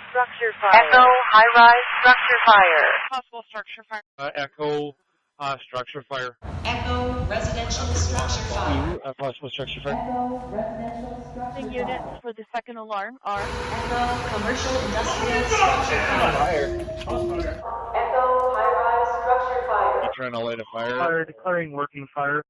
structure fire. Echo, high-rise structure fire. Possible structure fire. Echo, structure fire. Echo, residential structure fire. Possible structure fire. Echo, residential structure The units for the second alarm are Echo, commercial industrial structure fire. Echo, high-rise structure fire. You trying to light a fire? Fire declaring working fire.